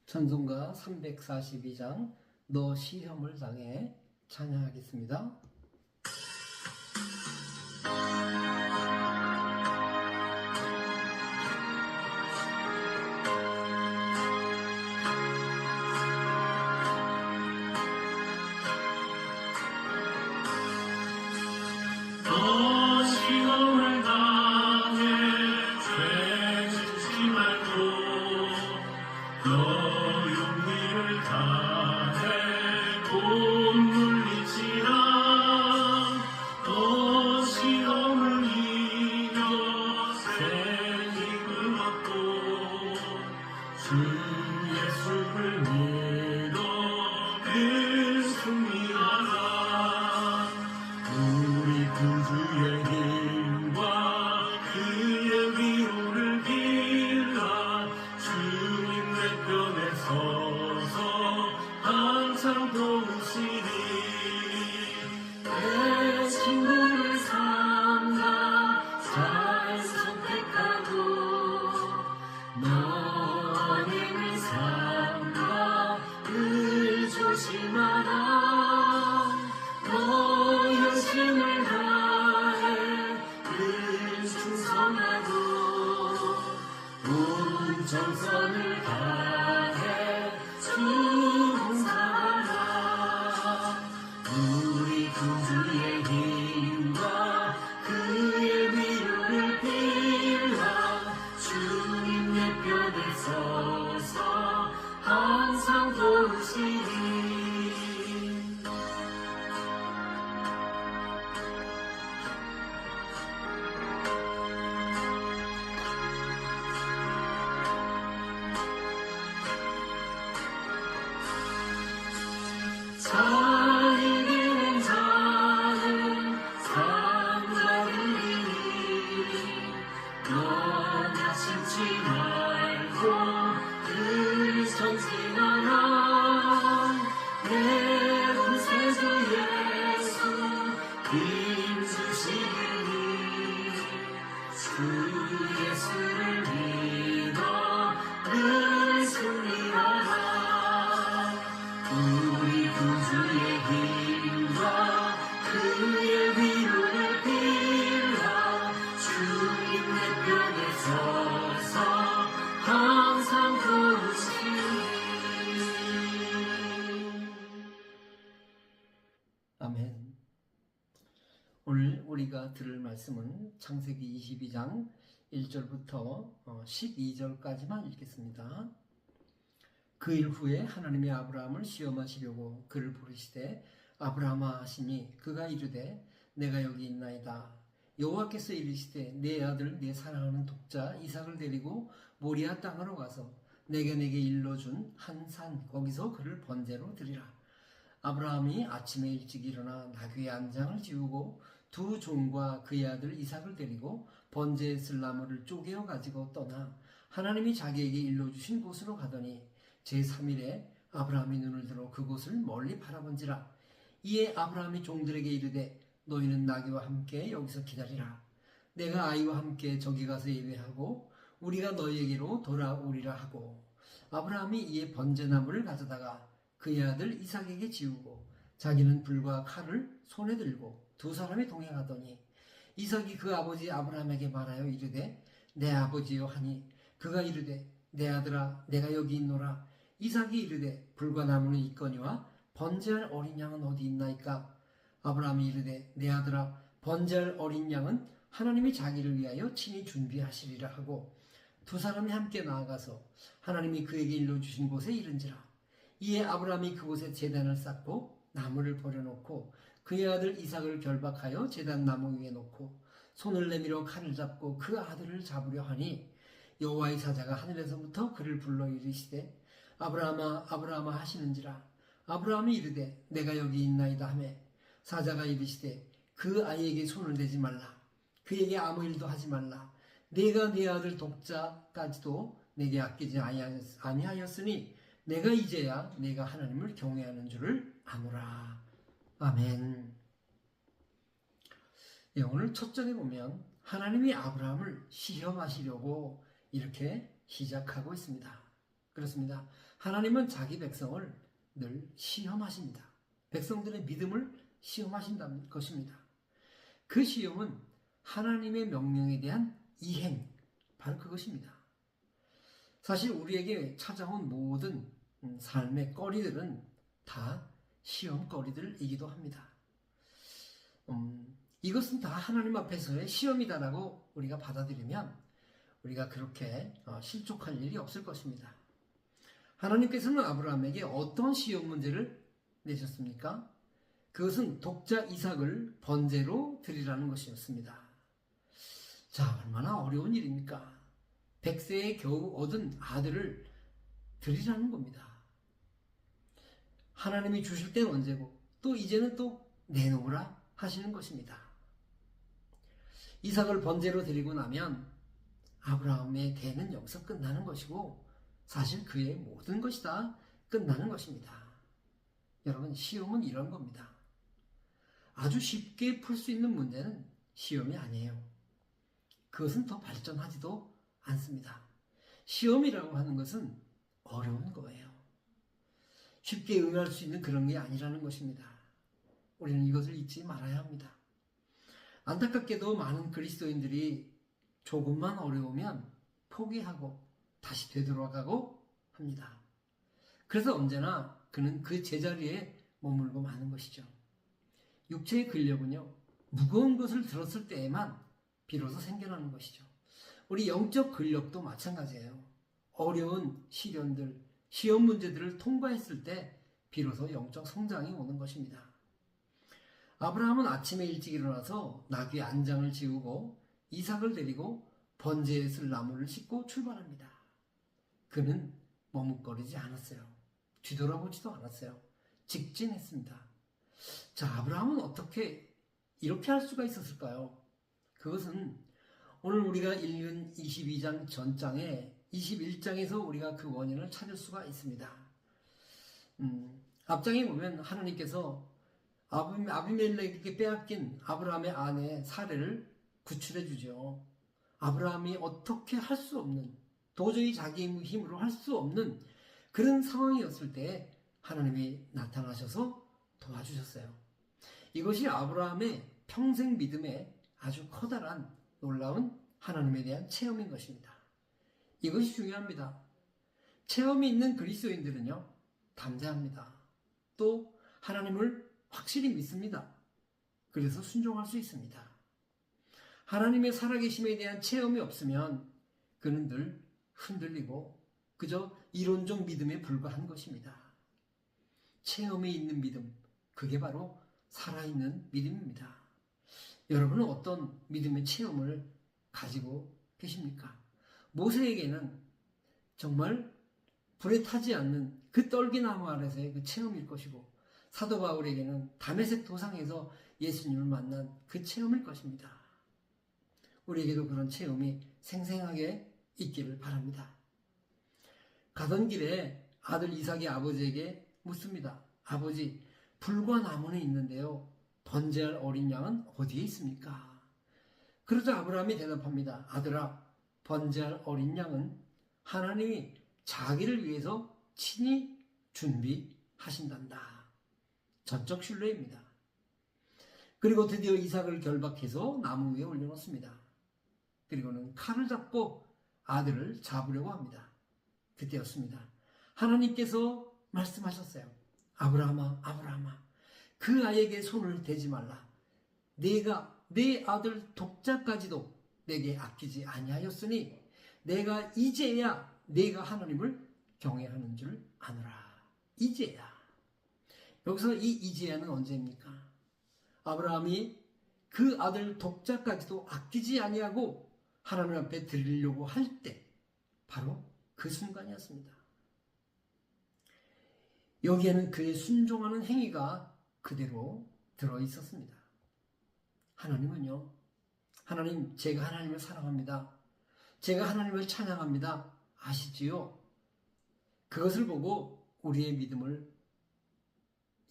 찬송가 342장 너 시험을 당해 찬양하겠습니다. 너 시험을 당해 죄 짓지 말고 너 용기를 다해 곧 물리치라. 너 시험을 이겨 새 힘을 얻고 주 예수를 믿어 늘 승리하라. 우리 구주의 힘과 그의 위로를 빌라. 주님 내 편에 서서 항상 도우시리. 내 친구를 삼가 잘 선택하고 너님을 삼가 늘 조심하라. 너 열심을 다해 늘 충성하고 온 정성을 다해 주 봉사하라. 우리 구주의 힘과 그의 위로를 빌라. 주님 내 편에 서서 항상 도우시리. 잘 이기는 자는 상 받으리니 너 다치지 말고 늘 전진하라. 내 구세주 예수 힘 주시리니 주 예수를 믿어 늘 승리하라. 우리 구주의 힘과 그의 위로를 빌라. 주님 내 편에 서서 항상 도우시리. 아멘. 오늘 우리가 들을 말씀은 창세기 22장 1절부터 12절까지만 읽겠습니다. 그 일 후에 하나님이 아브라함을 시험하시려고 그를 부르시되 아브라함아 하시니 그가 이르되 내가 여기 있나이다. 여호와께서 이르시되 내 아들 내 사랑하는 독자 이삭을 데리고 모리아 땅으로 가서 내게 일러준 한 산 거기서 그를 번제로 드리라. 아브라함이 아침에 일찍 일어나 나귀의 안장을 지우고 두 종과 그의 아들 이삭을 데리고 번제에 쓸 나무를 쪼개어 가지고 떠나 하나님이 자기에게 일러주신 곳으로 가더니 제3일에 아브라함이 눈을 들어 그곳을 멀리 바라본지라. 이에 아브라함이 종들에게 이르되 너희는 나귀와 함께 여기서 기다리라. 내가 아이와 함께 저기 가서 예배하고 우리가 너희에게로 돌아오리라 하고 아브라함이 이에 번제나무를 가져다가 그의 아들 이삭에게 지우고 자기는 불과 칼을 손에 들고 두 사람이 동행하더니 이삭이 그 아버지 아브라함에게 말하여 이르되 내 아버지여 하니 그가 이르되 내 아들아 내가 여기 있노라. 이삭이 이르되 불과 나무는 있거니와 번제할 어린 양은 어디 있나이까. 아브라함이 이르되 내 아들아 번제할 어린 양은 하나님이 자기를 위하여 친히 준비하시리라 하고 두 사람이 함께 나아가서 하나님이 그에게 일러주신 곳에 이른지라. 이에 아브라함이 그곳에 제단을 쌓고 나무를 버려놓고 그의 아들 이삭을 결박하여 제단 나무 위에 놓고 손을 내밀어 칼을 잡고 그 아들을 잡으려 하니 여호와의 사자가 하늘에서부터 그를 불러 이르시되 아브라함아 아브라함아 하시는지라. 아브라함이 이르되 내가 여기 있나이다 하매 사자가 이르시되 그 아이에게 손을 대지 말라. 그에게 아무 일도 하지 말라. 내가 네 아들 독자까지도 내게 아끼지 아니하였으니 내가 이제야 내가 하나님을 경외하는 줄을 아노라. 아멘. 예, 오늘 첫 절에 보면 하나님이 아브라함을 시험하시려고 이렇게 시작하고 있습니다. 그렇습니다. 하나님은 자기 백성을 늘 시험하십니다. 백성들의 믿음을 시험하신다는 것입니다. 그 시험은 하나님의 명령에 대한 이행, 바로 그것입니다. 사실 우리에게 찾아온 모든 삶의 거리들은 다 시험거리들이기도 합니다. 이것은 다 하나님 앞에서의 시험이다라고 우리가 받아들이면 우리가 그렇게 실족할 일이 없을 것입니다. 하나님께서는 아브라함에게 어떤 시험 문제를 내셨습니까? 그것은 독자 이삭을 번제로 드리라는 것이었습니다. 자, 얼마나 어려운 일입니까? 100세에 겨우 얻은 아들을 드리라는 겁니다. 하나님이 주실 때는 언제고 또 이제는 또 내놓으라 하시는 것입니다. 이삭을 번제로 드리고 나면 아브라함의 대는 여기서 끝나는 것이고 사실 그의 모든 것이 다 끝나는 것입니다. 여러분, 시험은 이런 겁니다. 아주 쉽게 풀 수 있는 문제는 시험이 아니에요. 그것은 더 발전하지도 않습니다. 시험이라고 하는 것은 어려운 거예요. 쉽게 응할 수 있는 그런 게 아니라는 것입니다. 우리는 이것을 잊지 말아야 합니다. 안타깝게도 많은 그리스도인들이 조금만 어려우면 포기하고 다시 되돌아가고 합니다. 그래서 언제나 그는 그 제자리에 머물고 마는 것이죠. 육체의 근력은요, 무거운 것을 들었을 때에만 비로소 생겨나는 것이죠. 우리 영적 근력도 마찬가지예요. 어려운 시련들, 시험 문제들을 통과했을 때 비로소 영적 성장이 오는 것입니다. 아브라함은 아침에 일찍 일어나서 나귀 안장을 지우고 이삭을 데리고 번제에 쓸 나무를 싣고 출발합니다. 그는 머뭇거리지 않았어요. 뒤돌아보지도 않았어요. 직진했습니다. 자, 아브라함은 어떻게 이렇게 할 수가 있었을까요? 그것은 오늘 우리가 읽은 22장 전장에 21장에서 우리가 그 원인을 찾을 수가 있습니다. 앞장에 보면 하나님께서 아비멜렉에게 빼앗긴 아브라함의 아내 사레를 구출해 주죠. 아브라함이 어떻게 할 수 없는, 도저히 자기 힘으로 할 수 없는 그런 상황이었을 때 하나님이 나타나셔서 도와주셨어요. 이것이 아브라함의 평생 믿음의 아주 커다란 놀라운 하나님에 대한 체험인 것입니다. 이것이 중요합니다. 체험이 있는 그리스도인들은요, 담대합니다. 또 하나님을 확실히 믿습니다. 그래서 순종할 수 있습니다. 하나님의 살아계심에 대한 체험이 없으면 그는 늘 흔들리고 그저 이론적 믿음에 불과한 것입니다. 체험이 있는 믿음, 그게 바로 살아있는 믿음입니다. 여러분은 어떤 믿음의 체험을 가지고 계십니까? 모세에게는 정말 불에 타지 않는 그 떨기나무 아래서의 그 체험일 것이고, 사도 바울에게는 다메섹 도상에서 예수님을 만난 그 체험일 것입니다. 우리에게도 그런 체험이 생생하게 있기를 바랍니다. 가던 길에 아들 이삭이 아버지에게 묻습니다. 아버지, 불과 나무는 있는데요, 번제할 어린 양은 어디에 있습니까? 그러자 아브라함이 대답합니다. 아들아, 번제할 어린 양은 하나님이 자기를 위해서 친히 준비하신단다. 전적 신뢰입니다. 그리고 드디어 이삭을 결박해서 나무 위에 올려놓습니다. 그리고는 칼을 잡고 아들을 잡으려고 합니다. 그때였습니다. 하나님께서 말씀하셨어요. 아브라함아, 아브라함아, 그 아이에게 손을 대지 말라. 내가 내 아들 독자까지도 내게 아끼지 아니하였으니 내가 이제야 내가 하나님을 경외하는 줄 아노라. 이제야. 여기서 이 이제야는 언제입니까? 아브라함이 그 아들 독자까지도 아끼지 아니하고 하나님 앞에 드리려고 할 때 바로 그 순간이었습니다. 여기에는 그의 순종하는 행위가 그대로 들어있었습니다. 하나님은요, 하나님, 제가 하나님을 사랑합니다. 제가 하나님을 찬양합니다. 아시지요? 그것을 보고 우리의 믿음을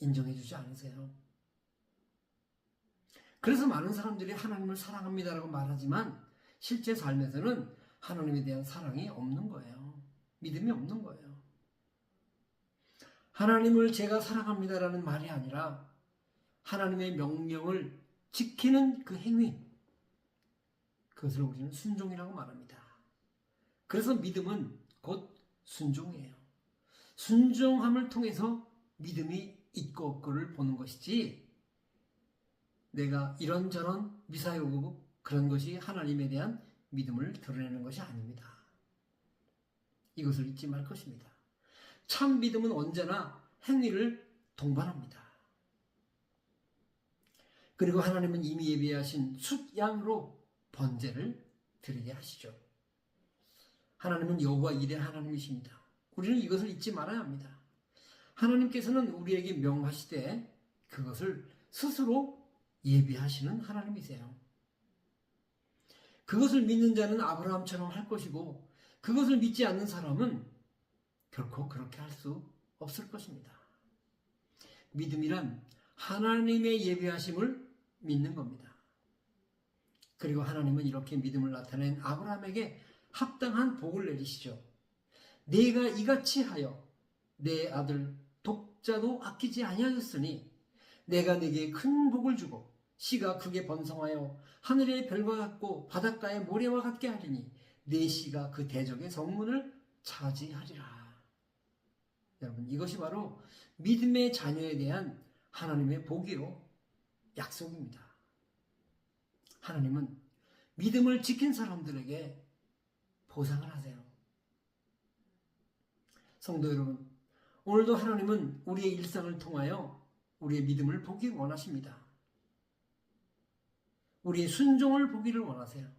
인정해 주지 않으세요? 그래서 많은 사람들이 하나님을 사랑합니다라고 말하지만 실제 삶에서는 하나님에 대한 사랑이 없는 거예요. 믿음이 없는 거예요. 하나님을 제가 사랑합니다라는 말이 아니라 하나님의 명령을 지키는 그 행위, 그것을 우리는 순종이라고 말합니다. 그래서 믿음은 곧 순종이에요. 순종함을 통해서 믿음이 있고 없고를 보는 것이지, 내가 이런저런 미사여구 그런 것이 하나님에 대한 믿음을 드러내는 것이 아닙니다. 이것을 잊지 말 것입니다. 참 믿음은 언제나 행위를 동반합니다. 그리고 하나님은 이미 예비하신 숫양으로 번제를 드리게 하시죠. 하나님은 여호와 이레 하나님이십니다. 우리는 이것을 잊지 말아야 합니다. 하나님께서는 우리에게 명하시되 그것을 스스로 예비하시는 하나님이세요. 그것을 믿는 자는 아브라함처럼 할 것이고, 그것을 믿지 않는 사람은 결코 그렇게 할 수 없을 것입니다. 믿음이란 하나님의 예비하심을 믿는 겁니다. 그리고 하나님은 이렇게 믿음을 나타낸 아브라함에게 합당한 복을 내리시죠. 내가 이같이 하여 내 아들 독자도 아끼지 아니하였으니 내가 네게 큰 복을 주고 씨가 크게 번성하여 하늘의 별과 같고 바닷가의 모래와 같게 하리니 네 씨가 그 대적의 성문을 차지하리라. 여러분, 이것이 바로 믿음의 자녀에 대한 하나님의 복이요, 약속입니다. 하나님은 믿음을 지킨 사람들에게 보상을 하세요. 성도 여러분, 오늘도 하나님은 우리의 일상을 통하여 우리의 믿음을 보기 원하십니다. 우리의 순종을 보기를 원하세요.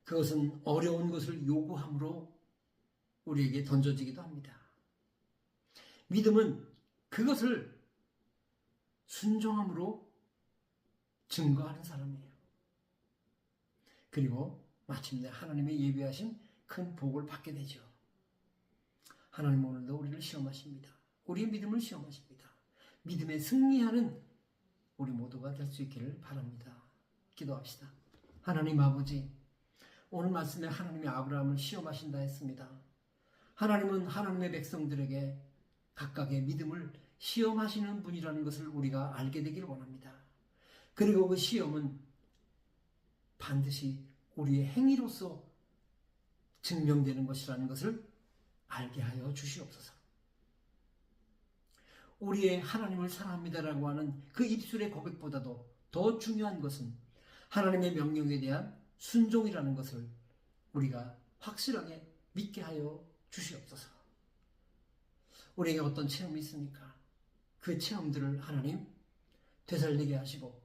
그것은 어려운 것을 요구함으로 우리에게 던져지기도 합니다. 믿음은 그것을 순종함으로 증거하는 사람이에요. 그리고 마침내 하나님의 예비하신 큰 복을 받게 되죠. 하나님 오늘도 우리를 시험하십니다. 우리의 믿음을 시험하십니다. 믿음에 승리하는 우리 모두가 될 수 있기를 바랍니다. 기도합시다. 하나님 아버지, 오늘 말씀에 하나님이 아브라함을 시험하신다 했습니다. 하나님은 하나님의 백성들에게 각각의 믿음을 시험하시는 분이라는 것을 우리가 알게 되기를 원합니다. 그리고 그 시험은 반드시 우리의 행위로서 증명되는 것이라는 것을 알게 하여 주시옵소서. 우리의 하나님을 사랑합니다라고 하는 그 입술의 고백보다도 더 중요한 것은 하나님의 명령에 대한 순종이라는 것을 우리가 확실하게 믿게 하여 주시옵소서. 우리에게 어떤 체험이 있습니까? 그 체험들을 하나님 되살리게 하시고,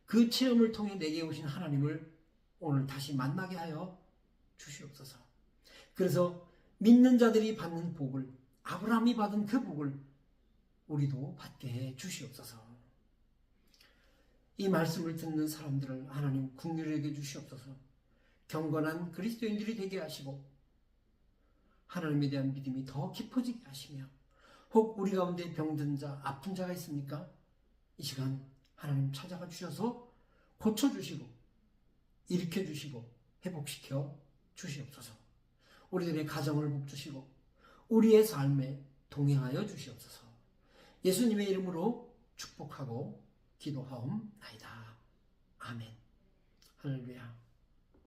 그 체험을 통해 내게 오신 하나님을 오늘 다시 만나게 하여 주시옵소서. 그래서 믿는 자들이 받는 복을, 아브라함이 받은 그 복을 우리도 받게 해 주시옵소서. 이 말씀을 듣는 사람들을 하나님 긍휼히 여겨 주시옵소서. 경건한 그리스도인들이 되게 하시고 하나님에 대한 믿음이 더 깊어지게 하시며, 혹 우리 가운데 병든 자, 아픈 자가 있습니까? 이 시간 하나님 찾아가 주셔서 고쳐주시고 일으켜주시고 회복시켜 주시옵소서. 우리들의 가정을 복주시고 우리의 삶에 동행하여 주시옵소서. 예수님의 이름으로 축복하고 기도하옵나이다. 아멘. 할렐루야.